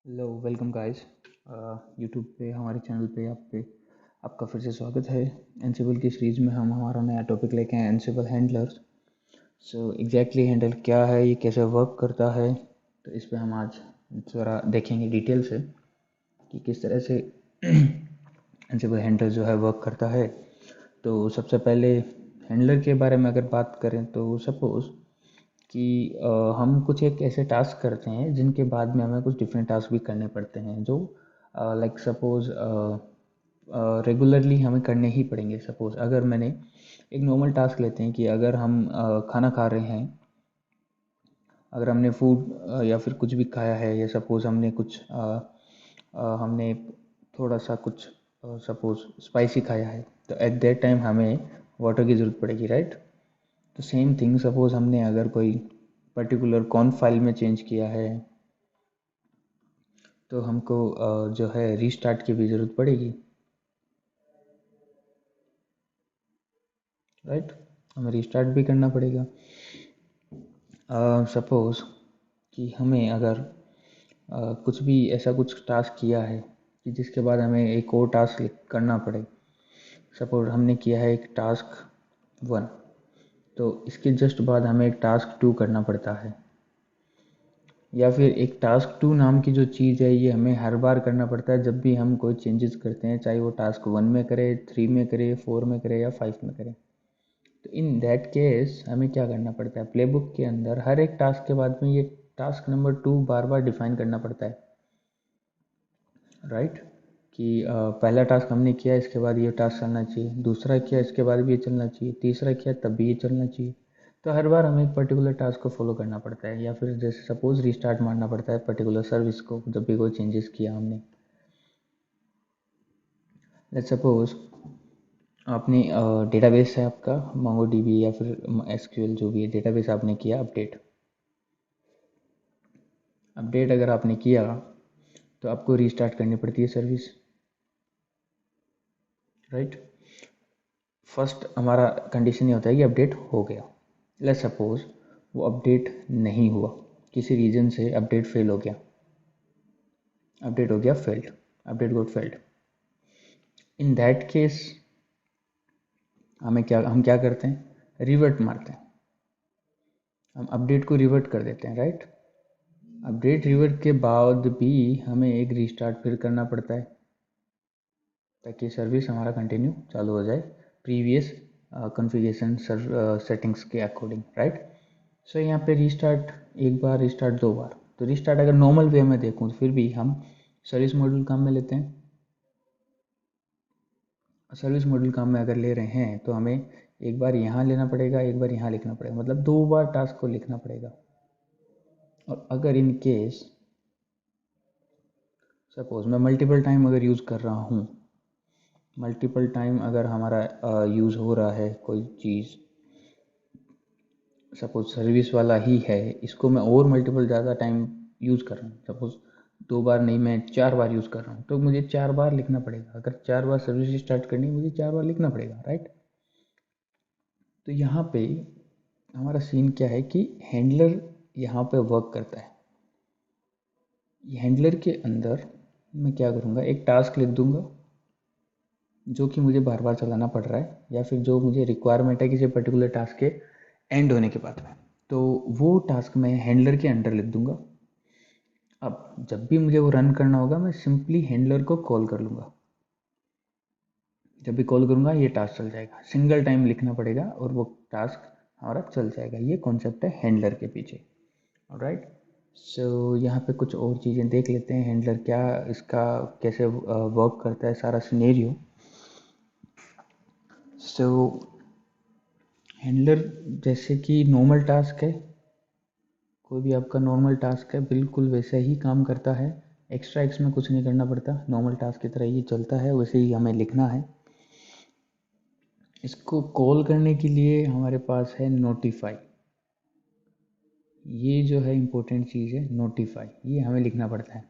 Hello welcome guys. YouTube पे हमारे channel पे आपका फिर से स्वागत है। एनसिबल की सीरीज़ में हम हमारा नया टॉपिक लेके आए एनसिबल हैंडलर्स। सो एग्जैक्टली हैंडल क्या है, ये कैसे वर्क करता है, तो इस पे हम आज थोड़ा देखेंगे डिटेल से कि किस तरह से एनसिबल हैंडलर जो है वर्क करता है। तो सबसे पहले हैंडलर के बारे में अगर बात करें तो सपोज़ कि हम कुछ एक ऐसे टास्क करते हैं जिनके बाद में हमें कुछ डिफरेंट टास्क भी करने पड़ते हैं जो लाइक सपोज़ रेगुलरली हमें करने ही पड़ेंगे। सपोज़ अगर मैंने एक नॉर्मल टास्क लेते हैं कि अगर हम खाना खा रहे हैं, अगर हमने फूड या फिर कुछ भी खाया है, या सपोज़ हमने कुछ हमने थोड़ा सा कुछ सपोज़ स्पाइसी खाया है, तो एट दैट टाइम हमें वाटर की ज़रूरत पड़ेगी, राइट। तो सेम थिंग सपोज़ हमने अगर कोई पर्टिकुलर कौन फाइल में चेंज किया है तो हमको जो है रीस्टार्ट की भी ज़रूरत पड़ेगी, राइट। हमें रीस्टार्ट भी करना पड़ेगा। सपोज़ कि हमें अगर कुछ भी ऐसा कुछ टास्क किया है कि जिसके बाद हमें एक और टास्क करना पड़े। सपोज़ हमने किया है एक टास्क 1, तो इसके जस्ट बाद हमें एक टास्क 2 करना पड़ता है, या फिर एक टास्क 2 नाम की जो चीज़ है ये हमें हर बार करना पड़ता है जब भी हम कोई चेंजेस करते हैं, चाहे वो टास्क 1 में करे, 3 में करे, 4 में करे या 5 में करे। तो इन दैट केस हमें क्या करना पड़ता है, प्लेबुक के अंदर हर एक टास्क के बाद में ये टास्क नंबर 2 बार बार डिफाइन करना पड़ता है, राइट। कि पहला टास्क हमने किया, इसके बाद ये टास्क चलना चाहिए, दूसरा किया इसके बाद भी ये चलना चाहिए, तीसरा किया तब भी ये चलना चाहिए। तो हर बार हमें एक पर्टिकुलर टास्क को फॉलो करना पड़ता है, या फिर जैसे सपोज रीस्टार्ट मारना पड़ता है पर्टिकुलर सर्विस को जब भी कोई चेंजेस किया हमने। लेट्स सपोज आपने डेटाबेस है आपका मोंगो डीबी या फिर एसक्यूएल, जो भी है डेटाबेस, आपने किया अपडेट। अपडेट अगर आपने किया तो आपको रीस्टार्ट करनी पड़ती है सर्विस, राइट। फर्स्ट हमारा कंडीशन ये होता है कि अपडेट हो गया। लेट्स सपोज वो अपडेट नहीं हुआ, किसी रीजन से अपडेट फेल हो गया, अपडेट हो गया failed, update got failed. In that case हम क्या करते हैं, रिवर्ट मारते हैं, हम अपडेट को रिवर्ट कर देते हैं, राइट। अपडेट रिवर्ट के बाद भी हमें एक रीस्टार्ट फिर करना पड़ता है ताकि सर्विस हमारा कंटिन्यू चालू हो जाए प्रीवियस कॉन्फ़िगरेशन सेटिंग्स के अकॉर्डिंग, राइट। सो यहाँ पे रीस्टार्ट एक बार, रीस्टार्ट 2 बार। तो रीस्टार्ट अगर नॉर्मल वे में देखूँ तो फिर भी हम सर्विस मॉड्यूल काम में लेते हैं। सर्विस मॉड्यूल काम में अगर ले रहे हैं तो हमें एक बार यहाँ लेना पड़ेगा, एक बार यहाँ लिखना पड़ेगा, मतलब 2 बार टास्क को लिखना पड़ेगा। और अगर इन केस सपोज मैं मल्टीपल टाइम अगर यूज़ कर रहा हूँ, मल्टीपल टाइम अगर हमारा यूज़ हो रहा है कोई चीज़, सपोज सर्विस वाला ही है, इसको मैं और मल्टीपल ज़्यादा टाइम यूज़ कर रहा हूँ, सपोज 2 बार नहीं मैं 4 बार यूज़ कर रहा हूँ, तो मुझे 4 बार लिखना पड़ेगा। अगर 4 बार सर्विस स्टार्ट करनी है मुझे 4 बार लिखना पड़ेगा, राइट। तो यहाँ पे हमारा सीन क्या है कि हैंडलर यहाँ पे वर्क करता है। हैंडलर के अंदर मैं क्या करूँगा, एक टास्क लिख दूँगा जो कि मुझे बार बार चलाना पड़ रहा है, या फिर जो मुझे रिक्वायरमेंट है किसी पर्टिकुलर टास्क के एंड होने के बाद में, तो वो टास्क मैं हैंडलर के अंडर लिख दूँगा। अब जब भी मुझे वो रन करना होगा मैं सिंपली हैंडलर को कॉल कर लूँगा, जब भी कॉल करूँगा ये टास्क चल जाएगा, सिंगल टाइम लिखना पड़ेगा और वो टास्क हमारा चल जाएगा। ये कॉन्सेप्ट है हैंडलर के पीछे, ऑलराइट। सो यहाँ पे कुछ और चीज़ें देख लेते हैं, हैंडलर क्या, इसका कैसे वर्क करता है, सारा सिनेरियो। सो हैंडलर जैसे कि नॉर्मल टास्क है, कोई भी आपका नॉर्मल टास्क है बिल्कुल वैसे ही काम करता है, एक्स्ट्रा इसमें कुछ नहीं करना पड़ता, नॉर्मल टास्क की तरह ही चलता है, वैसे ही हमें लिखना है। इसको कॉल करने के लिए हमारे पास है नोटिफाई। ये जो है इम्पोर्टेंट चीज़ है नोटिफाई, ये हमें लिखना पड़ता है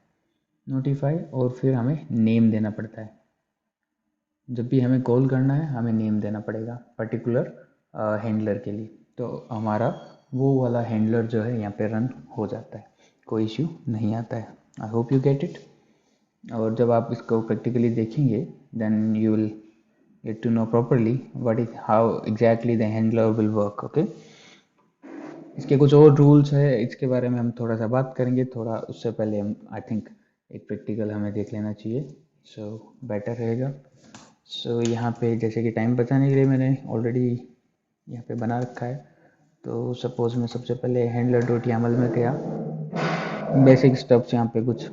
नोटिफाई, और फिर हमें नेम देना पड़ता है। जब भी हमें कॉल करना है हमें नेम देना पड़ेगा पर्टिकुलर हैंडलर के लिए, तो हमारा वो वाला हैंडलर जो है यहाँ पे रन हो जाता है, कोई इश्यू नहीं आता है, I hope you get it. और जब आप इसको प्रैक्टिकली देखेंगे then you will get to know properly what is how exactly the handler will work। okay, इसके कुछ और रूल्स है, इसके बारे में हम थोड़ा सा बात करेंगे। थोड़ा उससे पहले हम आई थिंक एक प्रैक्टिकल हमें देख लेना चाहिए, सो बेटर रहेगा। सो यहाँ पे जैसे कि टाइम बचाने के लिए मैंने ऑलरेडी यहाँ पे बना रखा है। तो सपोज मैं सबसे पहले हैंडलर डॉट यामल में गया, बेसिक स्टेप्स यहाँ पे कुछ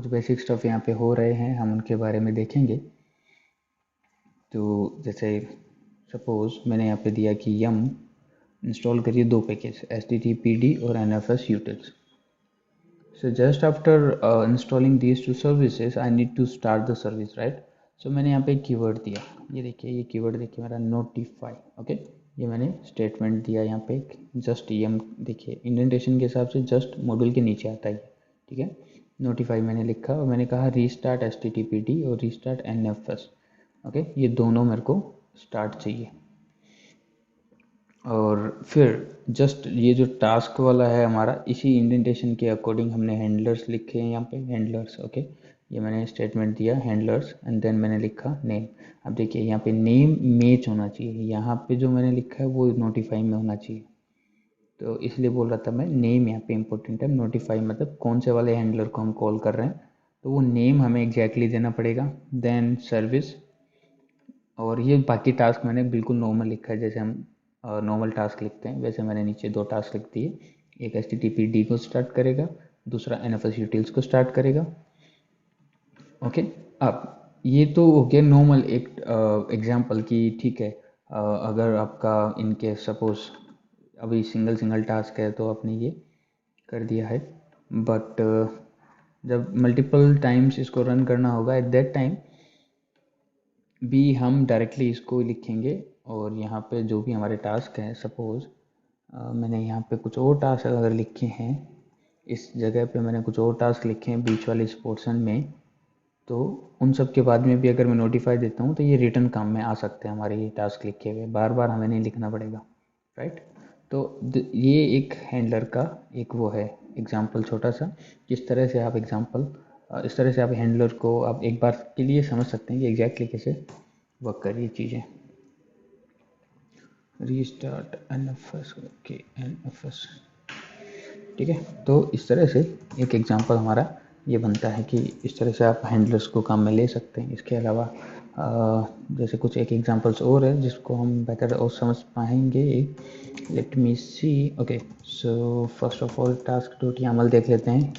बेसिक स्टफ यहाँ पे हो रहे हैं, हम उनके बारे में देखेंगे। तो जैसे सपोज मैंने यहाँ पे दिया कि यम इंस्टॉल करिए 2 पैकेज HTTPD और NFS utils। So just after installing these 2 services I need to start the service, right? So मैंने यहाँ पे एक कीवर्ड दिया, ये देखिए, ये कीवर्ड देखिए मेरा नोटिफाई। ओके, ये मैंने स्टेटमेंट दिया यहाँ पे जस्ट यम, देखिए इंडेंटेशन के हिसाब से जस्ट मॉड्यूल के नीचे आता है, ठीक है। नोटिफाई मैंने लिखा और मैंने कहा रीस्टार्ट HTTPD और रीस्टार्ट NFS। ओके, ये दोनों मेरे को स्टार्ट चाहिए। और फिर जस्ट ये जो टास्क वाला है हमारा, इसी इंडेंटेशन के अकॉर्डिंग हमने हैंडलर्स लिखे हैं यहाँ पे, हैंडलर्स। ओके, ये मैंने स्टेटमेंट दिया हैंडलर्स एंड देन मैंने लिखा नेम। अब देखिए यहाँ पे नेम मैच होना चाहिए, यहाँ पे जो मैंने लिखा है वो नोटिफाई में होना चाहिए। तो इसलिए बोल रहा था मैं, नेम यहाँ पे इंपॉर्टेंट है। नोटिफाई मतलब कौन से वाले हैंडलर को हम कॉल कर रहे हैं, तो वो नेम हमें एग्जैक्टली देना पड़ेगा। देन सर्विस, और ये बाकी टास्क मैंने बिल्कुल नॉर्मल लिखा है, जैसे हम नॉर्मल टास्क लिखते हैं वैसे मैंने नीचे 2 टास्क लिख दिए। एक HTTPD को स्टार्ट करेगा, दूसरा NFS utils को स्टार्ट करेगा। ओके, अब ये तो हो गया नॉर्मल एक एग्जांपल की, ठीक है। अगर आपका इनके सपोज अभी सिंगल सिंगल टास्क है तो आपने ये कर दिया है, बट जब मल्टीपल टाइम्स इसको रन करना होगा एट दैट टाइम भी हम डायरेक्टली इसको लिखेंगे। और यहाँ पे जो भी हमारे टास्क हैं, सपोज मैंने यहाँ पे कुछ और टास्क अगर लिखे हैं, इस जगह पे मैंने कुछ और टास्क लिखे हैं बीच वाले इस पोर्शन में, तो उन सब के बाद में भी अगर मैं नोटिफाई देता हूँ तो ये रिटर्न काम में आ सकते हैं हमारे ये टास्क लिखे हुए, बार बार हमें नहीं लिखना पड़ेगा, राइट। तो ये एक हैंडलर का एक वो है एग्जाम्पल छोटा सा, किस तरह से आप इस तरह से आप हैंडलर को आप एक बार के लिए समझ सकते हैं कि एग्जैक्टली कैसे वर्क कर रही चीज़ें। रीस्टार्ट NFS, ओके NFS, ठीक है। तो इस तरह से एक एग्जांपल हमारा ये बनता है कि इस तरह से आप हैंडलर्स को काम में ले सकते हैं। इसके अलावा जैसे कुछ एक एग्जांपल्स और है जिसको हम बेहतर और समझ पाएंगे। Let me see. Okay, so first of all task dot YAML देख लेते हैं।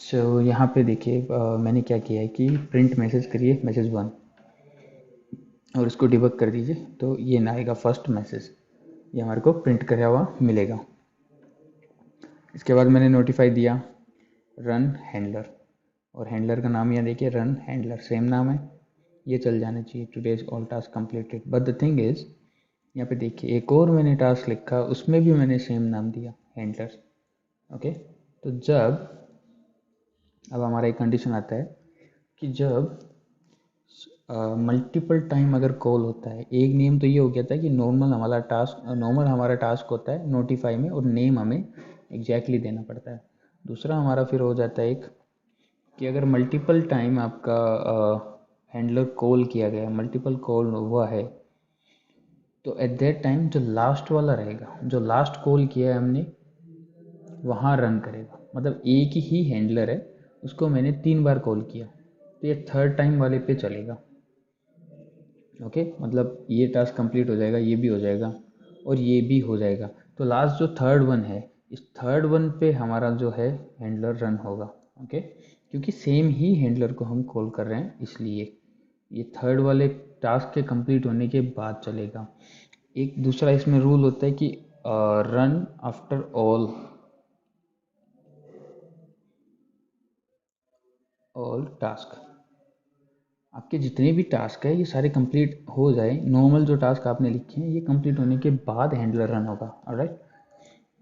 सो यहाँ पे देखिए मैंने क्या किया है कि प्रिंट मैसेज करिए मैसेज 1 और इसको डिबग कर दीजिए, तो ये ना आएगा फर्स्ट मैसेज, ये हमारे को प्रिंट करा हुआ मिलेगा। इसके बाद मैंने नोटिफाई दिया रन हैंडलर, और हैंडलर का नाम यहाँ देखिए रन हैंडलर, सेम नाम है, ये चल जाना चाहिए today's all task completed. But the thing is यहाँ पे देखिए एक और मैंने टास्क लिखा, उसमें भी मैंने सेम नाम दिया हैंडलर। ओके, तो जब अब हमारा एक कंडीशन आता है कि जब मल्टीपल टाइम अगर कॉल होता है, एक नेम तो ये हो गया था कि नॉर्मल हमारा टास्क होता है नोटिफाई में और नेम हमें एग्जैक्टली देना पड़ता है। दूसरा हमारा फिर हो जाता है एक कि अगर मल्टीपल टाइम आपका हैंडलर कॉल किया गया, मल्टीपल कॉल हुआ है, तो एट दैट टाइम जो लास्ट वाला रहेगा, जो लास्ट कॉल किया है हमने, वहाँ रन करेगा। मतलब एक ही हैंडलर है, उसको मैंने 3 बार कॉल किया, तो ये थर्ड टाइम वाले पे चलेगा। ओके, मतलब ये टास्क कंप्लीट हो जाएगा, ये भी हो जाएगा और ये भी हो जाएगा, तो लास्ट जो थर्ड वन है, इस थर्ड वन पे हमारा जो है हैंडलर रन होगा। ओके, क्योंकि सेम ही हैंडलर को हम कॉल कर रहे हैं, इसलिए ये थर्ड वाले टास्क के कंप्लीट होने के बाद चलेगा। एक दूसरा इसमें रूल होता है कि रन आफ्टर ऑल टास्क, आपके जितने भी टास्क है ये सारे कंप्लीट हो जाए, नॉर्मल जो टास्क आपने लिखे हैं ये कंप्लीट होने के बाद हैंडलर रन होगा। ऑलराइट,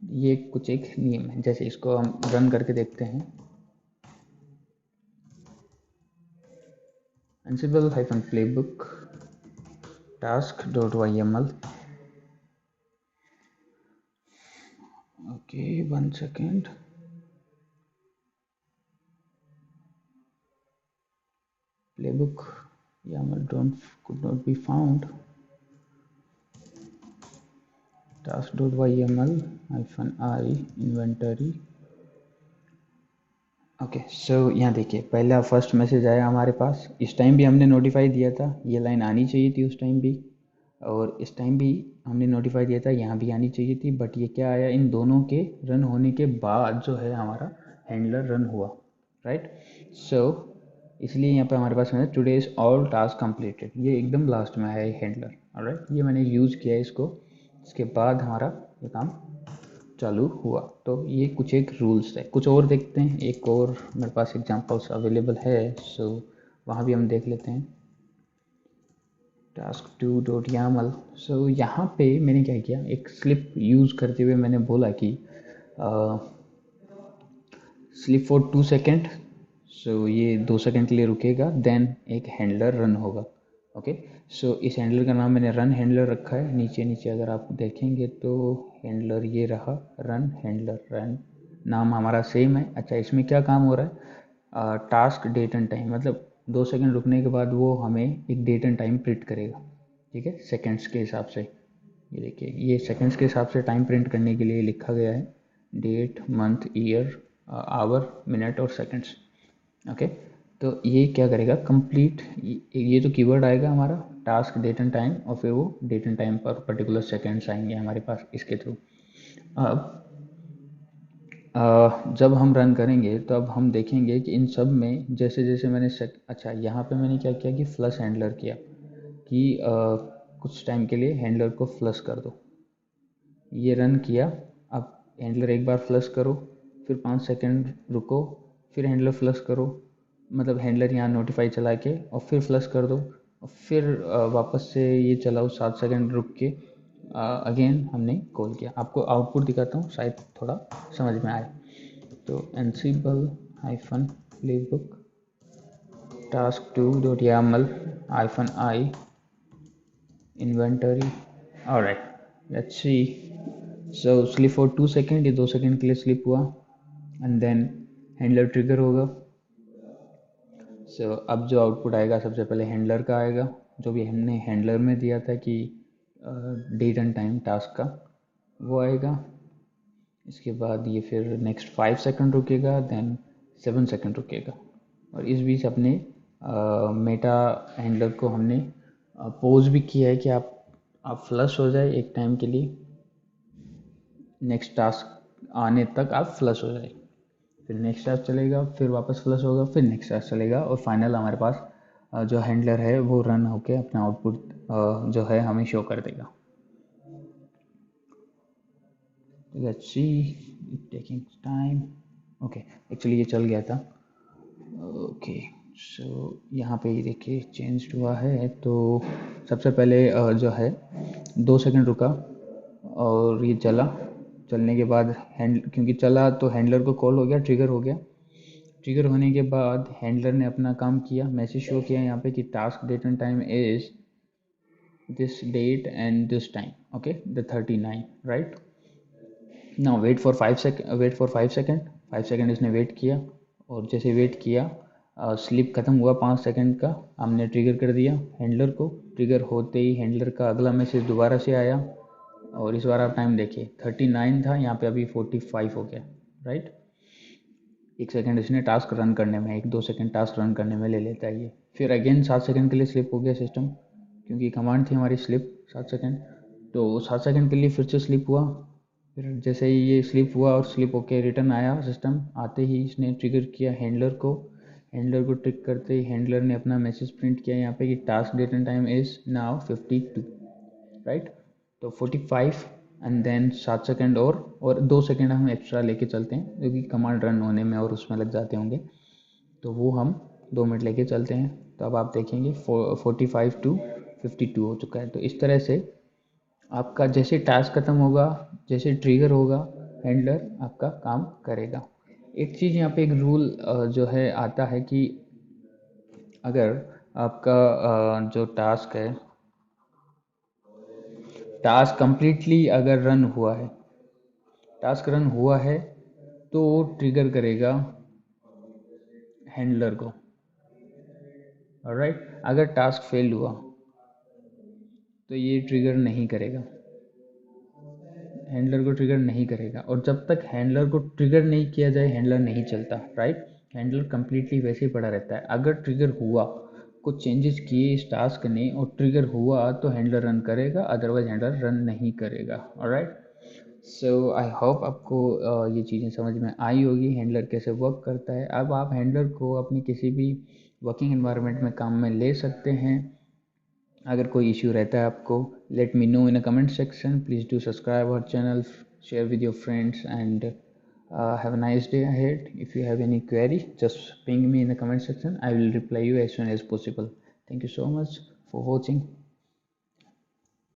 ये कुछ एक नियम है, जैसे इसको हम रन करके देखते हैं। ansible-playbook task.yml. Okay, 1 second. Playbook YAML could not be found. task.yml -i inventory. Okay so यहाँ देखिए पहला फर्स्ट मैसेज आया हमारे पास। इस टाइम भी हमने नोटिफाई दिया था, ये लाइन आनी चाहिए थी उस टाइम भी, और इस टाइम भी हमने नोटिफाई दिया था, यहाँ भी आनी चाहिए थी। बट ये क्या आया, इन दोनों के रन होने के बाद जो है हमारा हैंडलर रन हुआ, राइट। सो इसलिए यहाँ पे हमारे पास है today is all task completed, ये एकदम लास्ट में है हैंडलर, ऑलराइट। ये मैंने यूज़ किया इसको, इसके बाद हमारा ये काम चालू हुआ। तो ये कुछ एक रूल्स है, कुछ और देखते हैं। एक और मेरे पास एग्जांपल्स अवेलेबल है, सो वहाँ भी हम देख लेते हैं। task2.yaml। सो यहाँ पे मैंने क्या किया, एक स्लिप यूज़ करते हुए मैंने बोला कि स्लिप फॉर 2 सेकेंड। सो ये 2 सेकेंड के लिए रुकेगा, देन एक हैंडलर रन होगा। ओके सो इस हैंडलर का नाम मैंने रन हैंडलर रखा है। नीचे नीचे अगर आप देखेंगे तो हैंडलर ये रहा, रन हैंडलर, रन नाम हमारा सेम है। अच्छा, इसमें क्या काम हो रहा है, टास्क डेट एंड टाइम, मतलब 2 सेकेंड रुकने के बाद वो हमें एक डेट एंड टाइम प्रिंट करेगा, ठीक है, सेकेंड्स के हिसाब से। ये देखिए, ये सेकेंड्स के हिसाब से टाइम प्रिंट करने के लिए लिखा गया है, date, month, year, hour, minute और सेकेंड्स। ओके तो ये क्या करेगा, कंप्लीट, ये जो कीवर्ड आएगा हमारा टास्क डेट एंड टाइम, और फिर वो डेट एंड टाइम पर पर्टिकुलर सेकेंड्स आएंगे हमारे पास इसके थ्रू। अब जब हम रन करेंगे तो अब हम देखेंगे कि इन सब में जैसे जैसे मैंने अच्छा, यहाँ पे मैंने क्या किया कि फ्लश हैंडलर किया कि कुछ टाइम के लिए हैंडलर को फ्लश कर दो। ये रन किया, अब हैंडलर एक बार फ्लश करो, फिर 5 सेकेंड रुको, फिर हैंडलर फ्लश करो, मतलब हैंडलर यहाँ नोटिफाई चला के और फिर फ्लश कर दो, और फिर वापस से ये चलाओ 7 सेकेंड रुक के, अगेन हमने कॉल किया। आपको आउटपुट दिखाता हूँ, शायद थोड़ा समझ में आए। तो ansible-playbook task2.yaml -i inventory. Alright, let's see. So sleep for 2 second, ये 2 सेकेंड के लिए स्लिप हुआ, एंड देन हैंडलर ट्रिगर होगा। सो अब जो आउटपुट आएगा सबसे पहले हैंडलर का आएगा, जो भी हमने हैंडलर में दिया था कि डेट एंड टाइम टास्क का, वो आएगा। इसके बाद ये फिर नेक्स्ट 5 सेकेंड रुकेगा, देन 7 सेकेंड रुकेगा, और इस बीच अपने मेटा हैंडलर को हमने पोज भी किया है कि आप फ्लश हो जाए एक टाइम के लिए, नेक्स्ट टास्क आने तक आप फ्लश हो जाए, फिर नेक्स्ट टास्क चलेगा, फिर वापस फ्लश होगा, फिर नेक्स्ट टास्क चलेगा, और फाइनल हमारे पास जो हैंडलर है वो रन होके अपना आउटपुट जो है हमें शो कर देगा। Let's see, taking time. Okay, actually ये चल गया था। ओके सो यहाँ पे ये देखिए चेंज हुआ है। तो सबसे पहले जो है 2 सेकेंड रुका, और ये चला, चलने के बाद क्योंकि चला तो हैंडलर को कॉल हो गया, ट्रिगर हो गया। ट्रिगर होने के बाद हैंडलर ने अपना काम किया, मैसेज शो किया यहाँ पे कि task date and time is this date and this time, okay, the 39, right. Now wait for 5 second. 5 second इसने वेट किया, और जैसे वेट किया स्लिप ख़त्म हुआ 5 सेकेंड का, हमने ट्रिगर कर दिया हैंडलर को। ट्रिगर होते ही हैंडलर का अगला मैसेज दोबारा से आया, और इस बार आप टाइम देखिए 39 था, यहाँ पे अभी 45 हो गया, राइट। 1 सेकेंड इसने टास्क रन करने में, 1-2 सेकेंड टास्क रन करने में ले लेता है ये। फिर अगेन 7 सेकेंड के लिए स्लिप हो गया सिस्टम, क्योंकि कमांड थी हमारी स्लिप 7 सेकेंड, तो 7 सेकेंड के लिए फिर से स्लिप हुआ। फिर जैसे ही ये स्लिप हुआ और स्लिप होके रिटर्न आया सिस्टम, आते ही इसने ट्रिगर किया हैंडलर को। हैंडलर को ट्रिक करते ही हैंडलर ने अपना मैसेज प्रिंट किया यहाँ पे कि task date and time is now 52, right. तो 45 एंड देन 7 सेकेंड और 2 सेकेंड हम एक्स्ट्रा लेके चलते हैं, क्योंकि कमांड रन होने में और उसमें लग जाते होंगे, तो वो हम 2 मिनट लेके चलते हैं। तो अब आप देखेंगे 45 to 52 हो चुका है। तो इस तरह से आपका जैसे टास्क ख़त्म होगा, जैसे ट्रिगर होगा, हैंडलर आपका काम करेगा। एक चीज़ यहाँ पे एक रूल जो है आता है कि अगर आपका जो टास्क है, टास्क कंप्लीटली अगर रन हुआ है, टास्क रन हुआ है तो ट्रिगर करेगा हैंडलर को। ऑलराइट, अगर टास्क फेल हुआ तो ये ट्रिगर नहीं करेगा, हैंडलर को ट्रिगर नहीं करेगा। और जब तक हैंडलर को ट्रिगर नहीं किया जाए हैंडलर नहीं चलता, राइट। हैंडलर कंप्लीटली वैसे ही पड़ा रहता है। अगर ट्रिगर हुआ, कुछ चेंजेस किए इस टास्क ने और ट्रिगर हुआ तो हैंडलर रन करेगा, अदरवाइज हैंडलर रन नहीं करेगा। ऑलराइट, सो आई होप आपको ये चीज़ें समझ में आई होगी, हैंडलर कैसे वर्क करता है। अब आप हैंडलर को अपनी किसी भी वर्किंग एनवायरनमेंट में काम में ले सकते हैं। अगर कोई इश्यू रहता है आपको, let me know in a comment section. Please do subscribe our channel, share with your friends, and have a nice day ahead. If you have any query, just ping me in the comment section. I will reply you as soon as possible. Thank you so much for watching.